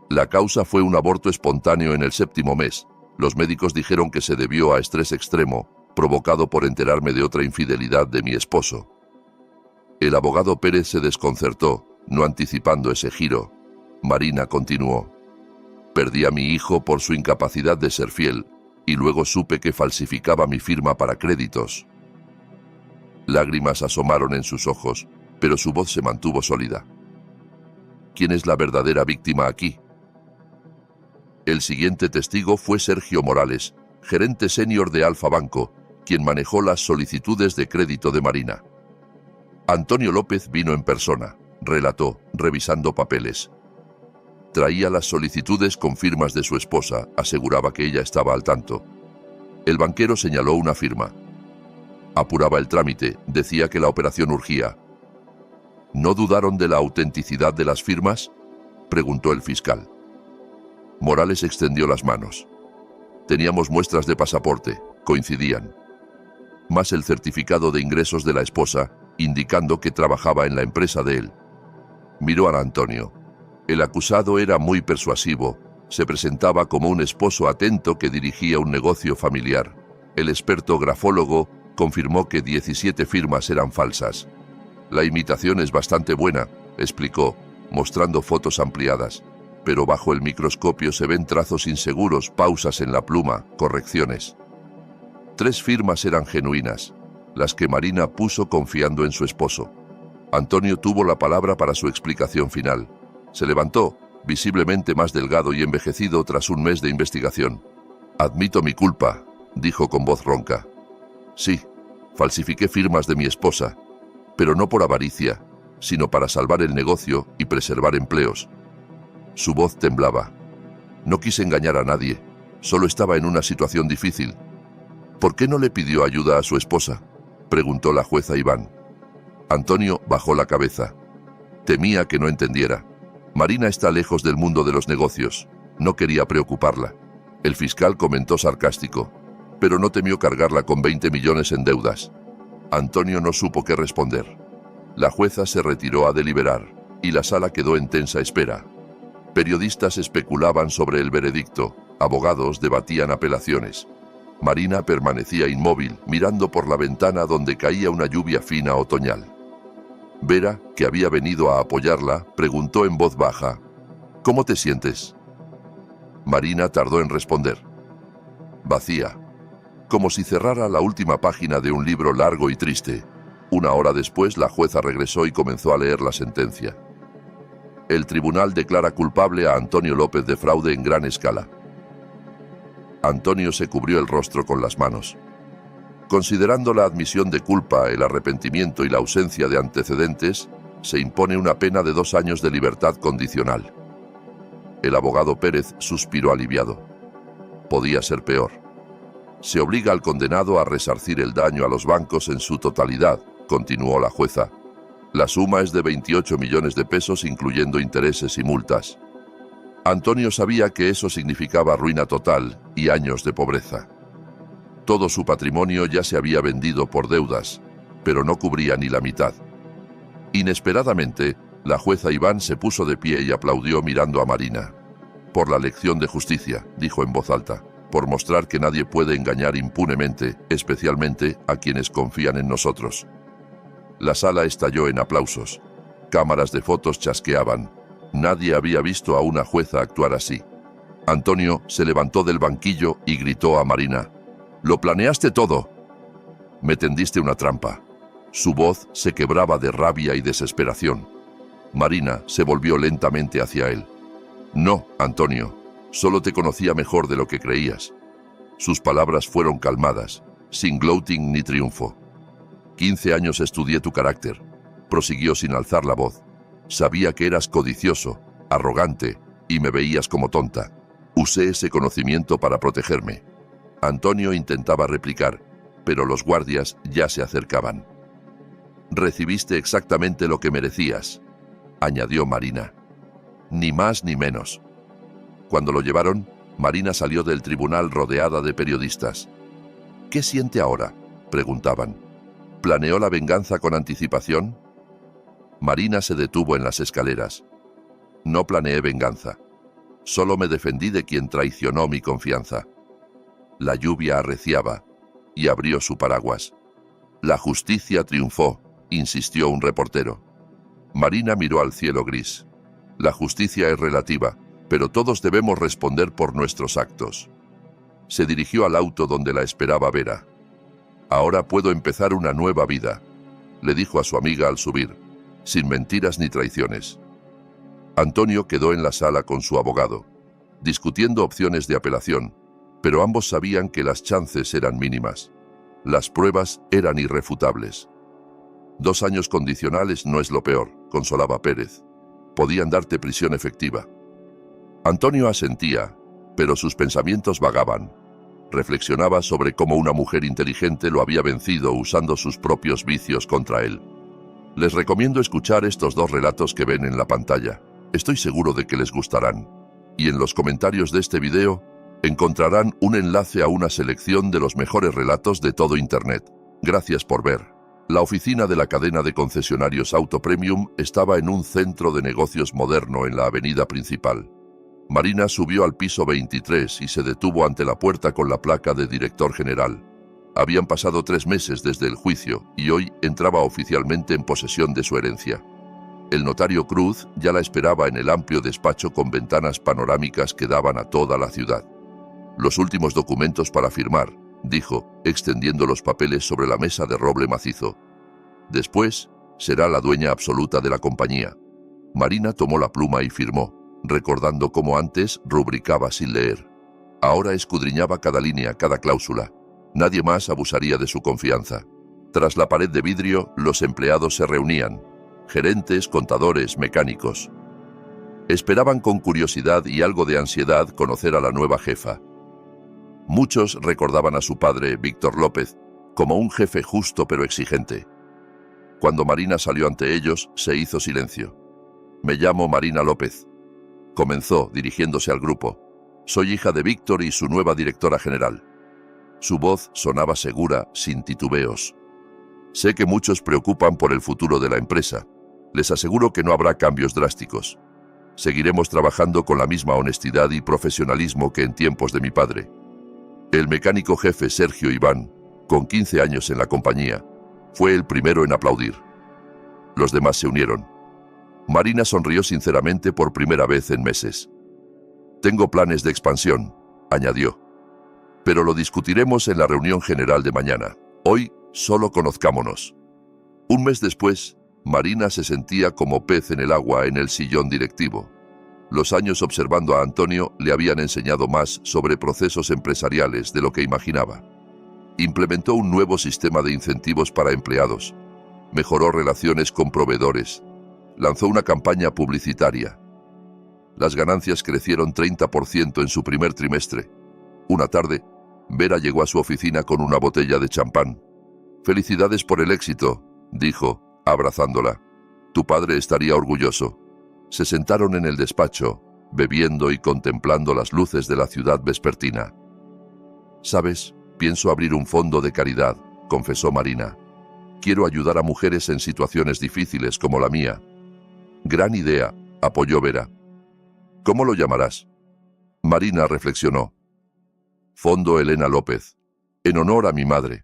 La causa fue un aborto espontáneo en el 7º mes. Los médicos dijeron que se debió a estrés extremo, provocado por enterarme de otra infidelidad de mi esposo. El abogado Pérez se desconcertó, no anticipando ese giro. Marina continuó. Perdí a mi hijo por su incapacidad de ser fiel, y luego supe que falsificaba mi firma para créditos. Lágrimas asomaron en sus ojos, pero su voz se mantuvo sólida. ¿Quién es la verdadera víctima aquí? El siguiente testigo fue Sergio Morales, gerente senior de Alfa Banco, quien manejó las solicitudes de crédito de Marina. Antonio López vino en persona, relató, revisando papeles. Traía las solicitudes con firmas de su esposa, aseguraba que ella estaba al tanto. El banquero señaló una firma. Apuraba el trámite, decía que la operación urgía. ¿No dudaron de la autenticidad de las firmas?, preguntó el fiscal. Morales extendió las manos. Teníamos muestras de pasaporte, coincidían. Más el certificado de ingresos de la esposa, indicando que trabajaba en la empresa de él. Miró a Antonio. El acusado era muy persuasivo, se presentaba como un esposo atento que dirigía un negocio familiar. El experto grafólogo confirmó que 17 firmas eran falsas. La imitación es bastante buena, explicó, mostrando fotos ampliadas, pero bajo el microscopio se ven trazos inseguros, pausas en la pluma, correcciones. 3 firmas eran genuinas, las que Marina puso confiando en su esposo. Antonio tuvo la palabra para su explicación final. Se levantó, visiblemente más delgado y envejecido tras un mes de investigación. Admito mi culpa, dijo con voz ronca. Sí, falsifiqué firmas de mi esposa, pero no por avaricia, sino para salvar el negocio y preservar empleos. Su voz temblaba. No quise engañar a nadie, solo estaba en una situación difícil. ¿Por qué no le pidió ayuda a su esposa?, preguntó la jueza Iván. Antonio bajó la cabeza. Temía que no entendiera. Marina está lejos del mundo de los negocios. No quería preocuparla. El fiscal comentó sarcástico, pero no temió cargarla con 20 millones en deudas. Antonio no supo qué responder. La jueza se retiró a deliberar, y la sala quedó en tensa espera. Periodistas especulaban sobre el veredicto, abogados debatían apelaciones. Marina permanecía inmóvil, mirando por la ventana donde caía una lluvia fina otoñal. Vera, que había venido a apoyarla, preguntó en voz baja, ¿cómo te sientes? Marina tardó en responder. Vacía, como si cerrara la última página de un libro largo y triste. 1 hora después, la jueza regresó y comenzó a leer la sentencia. El tribunal declara culpable a Antonio López de fraude en gran escala. Antonio se cubrió el rostro con las manos. Considerando la admisión de culpa, el arrepentimiento y la ausencia de antecedentes, se impone una pena de 2 años de libertad condicional. El abogado Pérez suspiró aliviado. Podía ser peor. Se obliga al condenado a resarcir el daño a los bancos en su totalidad, continuó la jueza. La suma es de 28 millones de pesos, incluyendo intereses y multas. Antonio sabía que eso significaba ruina total y años de pobreza. Todo su patrimonio ya se había vendido por deudas, pero no cubría ni la mitad. Inesperadamente, la jueza Iván se puso de pie y aplaudió mirando a Marina. Por la lección de justicia, dijo en voz alta, por mostrar que nadie puede engañar impunemente, especialmente a quienes confían en nosotros. La sala estalló en aplausos. Cámaras de fotos chasqueaban. Nadie había visto a una jueza actuar así. Antonio se levantó del banquillo y gritó a Marina: «¡Lo planeaste todo!». «Me tendiste una trampa». Su voz se quebraba de rabia y desesperación. Marina se volvió lentamente hacia él. «No, Antonio, solo te conocía mejor de lo que creías». Sus palabras fueron calmadas, sin gloating ni triunfo. 15 años estudié tu carácter, prosiguió sin alzar la voz. Sabía que eras codicioso, arrogante, y me veías como tonta. Usé ese conocimiento para protegerme. Antonio intentaba replicar, pero los guardias ya se acercaban. Recibiste exactamente lo que merecías, añadió Marina. Ni más ni menos. Cuando lo llevaron, Marina salió del tribunal rodeada de periodistas. ¿Qué siente ahora?, preguntaban. ¿Planeó la venganza con anticipación? Marina se detuvo en las escaleras. No planeé venganza. Solo me defendí de quien traicionó mi confianza. La lluvia arreciaba y abrió su paraguas. La justicia triunfó, insistió un reportero. Marina miró al cielo gris. La justicia es relativa, pero todos debemos responder por nuestros actos. Se dirigió al auto donde la esperaba Vera. Ahora puedo empezar una nueva vida, le dijo a su amiga al subir, sin mentiras ni traiciones. Antonio quedó en la sala con su abogado, discutiendo opciones de apelación, pero ambos sabían que las chances eran mínimas. Las pruebas eran irrefutables. 2 años condicionales no es lo peor, consolaba Pérez. Podían darte prisión efectiva. Antonio asentía, pero sus pensamientos vagaban. Reflexionaba sobre cómo una mujer inteligente lo había vencido usando sus propios vicios contra él. Les recomiendo escuchar estos 2 relatos que ven en la pantalla. Estoy seguro de que les gustarán. Y en los comentarios de este video encontrarán un enlace a una selección de los mejores relatos de todo Internet. Gracias por ver. La oficina de la cadena de concesionarios Auto Premium estaba en un centro de negocios moderno en la avenida principal. Marina subió al piso 23 y se detuvo ante la puerta con la placa de director general. Habían pasado 3 meses desde el juicio y hoy entraba oficialmente en posesión de su herencia. El notario Cruz ya la esperaba en el amplio despacho con ventanas panorámicas que daban a toda la ciudad. Los últimos documentos para firmar, dijo, extendiendo los papeles sobre la mesa de roble macizo. Después, será la dueña absoluta de la compañía. Marina tomó la pluma y firmó, recordando cómo antes rubricaba sin leer. Ahora escudriñaba cada línea, cada cláusula. Nadie más abusaría de su confianza. Tras la pared de vidrio, los empleados se reunían. Gerentes, contadores, mecánicos. Esperaban con curiosidad y algo de ansiedad conocer a la nueva jefa. Muchos recordaban a su padre, Víctor López, como un jefe justo pero exigente. Cuando Marina salió ante ellos, se hizo silencio. «Me llamo Marina López», comenzó, dirigiéndose al grupo. «Soy hija de Víctor y su nueva directora general». Su voz sonaba segura, sin titubeos. «Sé que muchos preocupan por el futuro de la empresa. Les aseguro que no habrá cambios drásticos. Seguiremos trabajando con la misma honestidad y profesionalismo que en tiempos de mi padre». El mecánico jefe Sergio Iván, con 15 años en la compañía, fue el primero en aplaudir. Los demás se unieron. Marina sonrió sinceramente por primera vez en meses. «Tengo planes de expansión», añadió. «Pero lo discutiremos en la reunión general de mañana. Hoy solo conozcámonos». Un mes después, Marina se sentía como pez en el agua en el sillón directivo. Los años observando a Antonio le habían enseñado más sobre procesos empresariales de lo que imaginaba. Implementó un nuevo sistema de incentivos para empleados. Mejoró relaciones con proveedores. Lanzó una campaña publicitaria. Las ganancias crecieron 30% en su primer trimestre. Una tarde, Vera llegó a su oficina con una botella de champán. «Felicidades por el éxito», dijo, abrazándola. «Tu padre estaría orgulloso». Se sentaron en el despacho, bebiendo y contemplando las luces de la ciudad vespertina. «Sabes, pienso abrir un fondo de caridad», confesó Marina. «Quiero ayudar a mujeres en situaciones difíciles como la mía». «Gran idea», apoyó Vera. «¿Cómo lo llamarás?» Marina reflexionó. «Fondo Elena López, en honor a mi madre.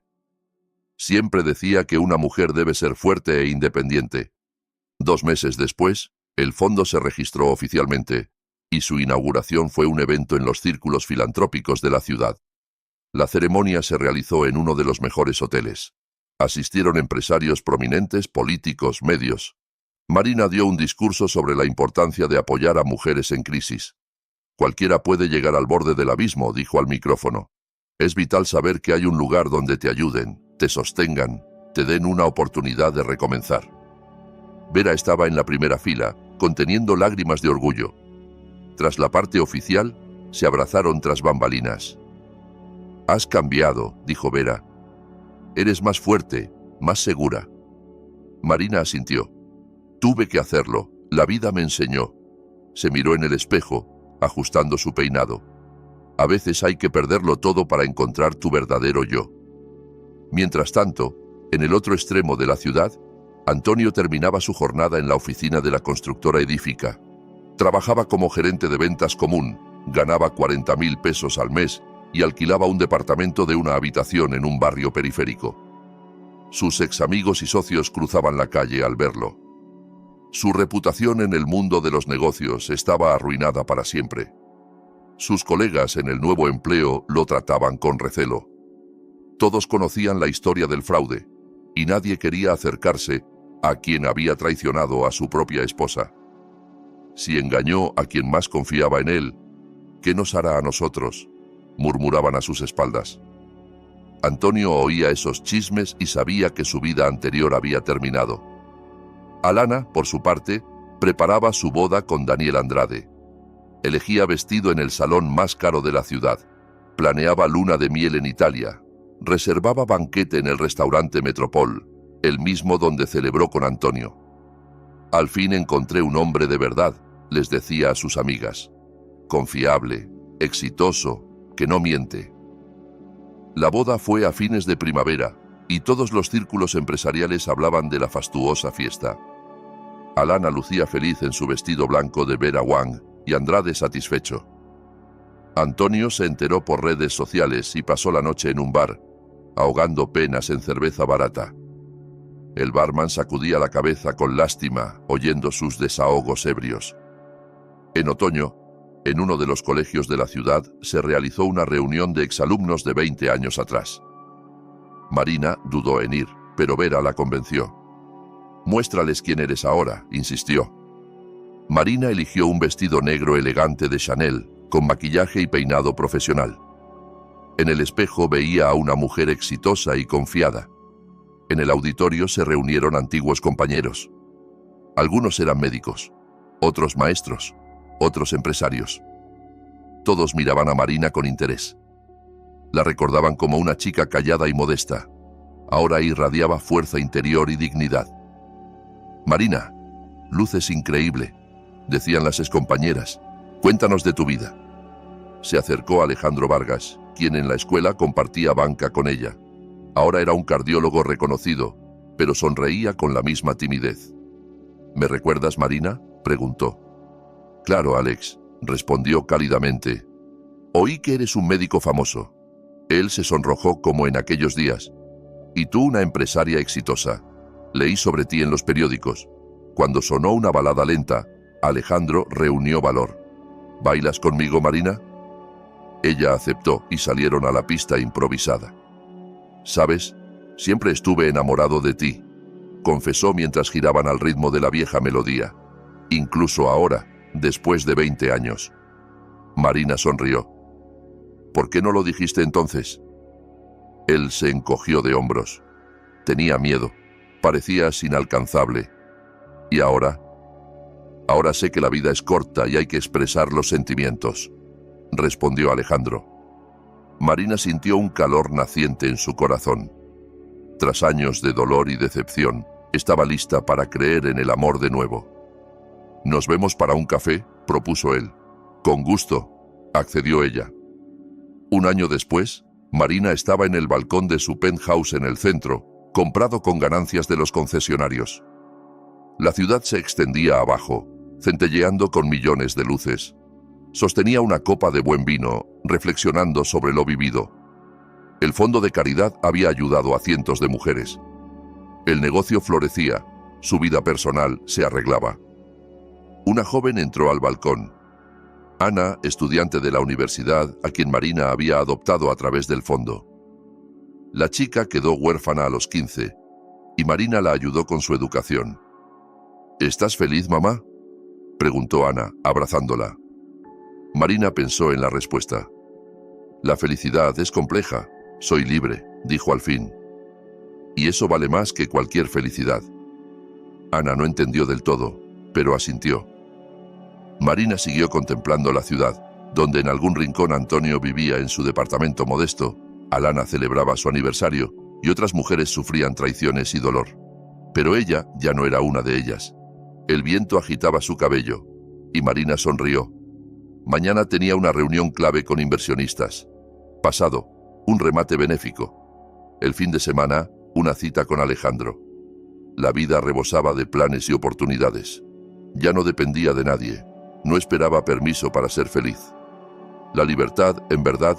Siempre decía que una mujer debe ser fuerte e independiente». 2 meses después, el fondo se registró oficialmente, y su inauguración fue un evento en los círculos filantrópicos de la ciudad. La ceremonia se realizó en uno de los mejores hoteles. Asistieron empresarios prominentes, políticos, medios. Marina dio un discurso sobre la importancia de apoyar a mujeres en crisis. «Cualquiera puede llegar al borde del abismo», dijo al micrófono. «Es vital saber que hay un lugar donde te ayuden, te sostengan, te den una oportunidad de recomenzar». Vera estaba en la primera fila, conteniendo lágrimas de orgullo. Tras la parte oficial, se abrazaron tras bambalinas. «Has cambiado», dijo Vera. «Eres más fuerte, más segura». Marina asintió. «Tuve que hacerlo, la vida me enseñó». Se miró en el espejo, ajustando su peinado. «A veces hay que perderlo todo para encontrar tu verdadero yo». Mientras tanto, en el otro extremo de la ciudad, Antonio terminaba su jornada en la oficina de la constructora Edífica. Trabajaba como gerente de ventas común, ganaba 40.000 pesos al mes y alquilaba un departamento de una habitación en un barrio periférico. Sus ex amigos y socios cruzaban la calle al verlo. Su reputación en el mundo de los negocios estaba arruinada para siempre. Sus colegas en el nuevo empleo lo trataban con recelo. Todos conocían la historia del fraude, y nadie quería acercarse a quien había traicionado a su propia esposa. Si engañó a quien más confiaba en él, ¿qué nos hará a nosotros?, murmuraban a sus espaldas. Antonio oía esos chismes y sabía que su vida anterior había terminado. Alana, por su parte, preparaba su boda con Daniel Andrade. Elegía vestido en el salón más caro de la ciudad. Planeaba luna de miel en Italia. Reservaba banquete en el restaurante Metropol, el mismo donde celebró con Antonio. «Al fin encontré un hombre de verdad», les decía a sus amigas. «Confiable, exitoso, que no miente». La boda fue a fines de primavera, y todos los círculos empresariales hablaban de la fastuosa fiesta. Alana lucía feliz en su vestido blanco de Vera Wang, y Andrade satisfecho. Antonio se enteró por redes sociales y pasó la noche en un bar, ahogando penas en cerveza barata. El barman sacudía la cabeza con lástima, oyendo sus desahogos ebrios. En otoño, en uno de los colegios de la ciudad, se realizó una reunión de exalumnos de 20 años atrás. Marina dudó en ir, pero Vera la convenció. «Muéstrales quién eres ahora», insistió. Marina eligió un vestido negro elegante de Chanel, con maquillaje y peinado profesional. En el espejo veía a una mujer exitosa y confiada. En el auditorio se reunieron antiguos compañeros. Algunos eran médicos, otros maestros, otros empresarios. Todos miraban a Marina con interés. La recordaban como una chica callada y modesta. Ahora irradiaba fuerza interior y dignidad. «Marina, luces increíble», decían las excompañeras. «Cuéntanos de tu vida». Se acercó a Alejandro Vargas, quien en la escuela compartía banca con ella. Ahora era un cardiólogo reconocido, pero sonreía con la misma timidez. «¿Me recuerdas, Marina?», preguntó. «Claro, Alex», respondió cálidamente. «Oí que eres un médico famoso». Él se sonrojó como en aquellos días. «Y tú una empresaria exitosa. Leí sobre ti en los periódicos». Cuando sonó una balada lenta, Alejandro reunió valor. «¿Bailas conmigo, Marina?». Ella aceptó y salieron a la pista improvisada. «Sabes, siempre estuve enamorado de ti», confesó mientras giraban al ritmo de la vieja melodía. «Incluso ahora, después de 20 años». Marina sonrió. «¿Por qué no lo dijiste entonces?». Él se encogió de hombros. Tenía miedo. Parecías inalcanzable. «¿Y ahora?». Ahora sé que la vida es corta y hay que expresar los sentimientos, respondió Alejandro. Marina sintió un calor naciente en su corazón. Tras años de dolor y decepción, estaba lista para creer en el amor de nuevo. «¿Nos vemos para un café?», propuso él. «Con gusto», accedió ella. Un año después, Marina estaba en el balcón de su penthouse en el centro, comprado con ganancias de los concesionarios. La ciudad se extendía abajo, centelleando con millones de luces. Sostenía una copa de buen vino, reflexionando sobre lo vivido. El fondo de caridad había ayudado a cientos de mujeres. El negocio florecía, su vida personal se arreglaba. Una joven entró al balcón. Ana, estudiante de la universidad, a quien Marina había adoptado a través del fondo. La chica quedó huérfana a los 15, y Marina la ayudó con su educación. «¿Estás feliz, mamá?», preguntó Ana, abrazándola. Marina pensó en la respuesta. «La felicidad es compleja. Soy libre», dijo al fin. «Y eso vale más que cualquier felicidad». Ana no entendió del todo, pero asintió. Marina siguió contemplando la ciudad, donde en algún rincón Antonio vivía en su departamento modesto, Alana celebraba su aniversario y otras mujeres sufrían traiciones y dolor. Pero ella ya no era una de ellas. El viento agitaba su cabello, y Marina sonrió. Mañana tenía una reunión clave con inversionistas. Pasado, un remate benéfico. El fin de semana, una cita con Alejandro. La vida rebosaba de planes y oportunidades. Ya no dependía de nadie. No esperaba permiso para ser feliz. La libertad, en verdad,